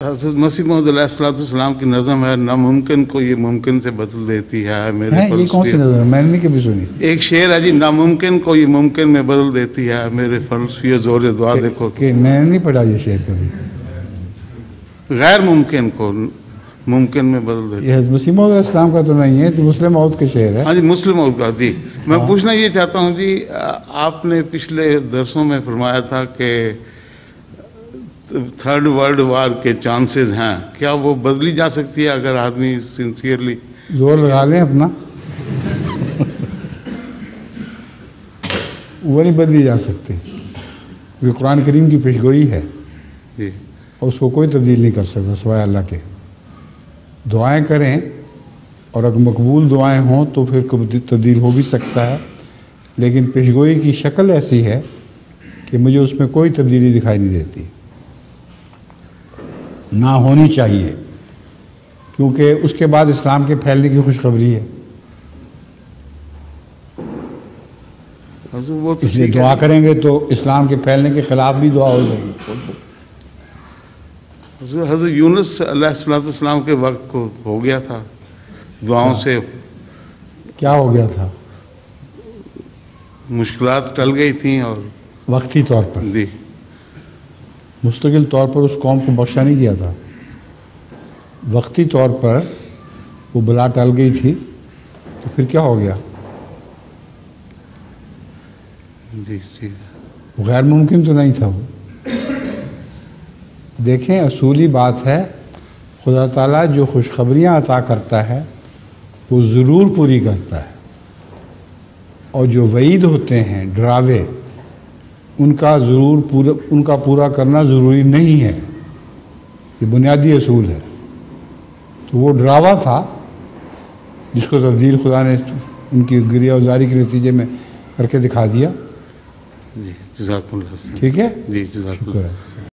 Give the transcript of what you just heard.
حضرت مسیح موعود علیہ السلام کی نظم ہے، ناممکن کو یہ ممکن سے بدل دیتی ہے میرے یہ کون سی نظم ہے؟ میں نے نہیں کبھی سنی۔ ایک شعر ہے جی، ناممکن کو یہ ممکن میں بدل دیتی ہے میرے فلسفی زور دعا دیکھو تو۔ کہ میں نے نہیں پڑھا یہ شعر کبھی۔ غیر ممکن کو ممکن میں بدل دیتی ہے۔ یہ حضرت مسیح موعود علیہ السلام کا تو نہیں ہے، تو مسلم موعود کا شعر ہے۔ ہاں جی، مسلم موعود کا۔ جی میں پوچھنا یہ چاہتا ہوں جی، آپ نے پچھلے درسوں میں فرمایا تھا کہ تھرڈ ورلڈ وار کے چانسز ہیں، کیا وہ بدلی جا سکتی ہے اگر آدمی سنسیئرلی زور لگا لیں اپنا؟ وہ نہیں بدلی جا سکتی، کیونکہ قرآن کریم کی پیشگوئی ہے جی، اور اس کو کوئی تبدیل نہیں کر سکتا سوائے اللہ کے۔ دعائیں کریں اور اگر مقبول دعائیں ہوں تو پھر تبدیل ہو بھی سکتا ہے، لیکن پیشگوئی کی شکل ایسی ہے کہ مجھے اس میں کوئی تبدیلی دکھائی نہیں دیتی، نہ ہونی چاہیے، کیونکہ اس کے بعد اسلام کے پھیلنے کی خوشخبری ہے۔ اس لیے دعا کریں گے تو اسلام کے پھیلنے کے خلاف بھی دعا ہو جائے گی۔ حضرت یونس علیہ السلام کے وقت کو ہو گیا تھا دعاؤں سے، کیا ہو گیا تھا؟ مشکلات ٹل گئی تھیں اور وقتی طور پر، جی مستقل طور پر اس قوم کو بخشا نہیں گیا تھا، وقتی طور پر وہ بلا ٹل گئی تھی، تو پھر کیا ہو گیا؟ جی جی، غیر ممکن تو نہیں تھا وہ۔ دیکھیں، اصولی بات ہے، خدا تعالیٰ جو خوشخبریاں عطا کرتا ہے وہ ضرور پوری کرتا ہے، اور جو وعید ہوتے ہیں، ڈراوے، ان کا پورا کرنا ضروری نہیں ہے، یہ بنیادی اصول ہے۔ تو وہ ڈراوا تھا جس کو تبدیل خدا نے ان کی گریہ وزاری کے نتیجے میں کر کے دکھا دیا۔ جی، جزاک اللہ۔ ٹھیک ہے، جی، جزاک اللہ۔ شکر ہے۔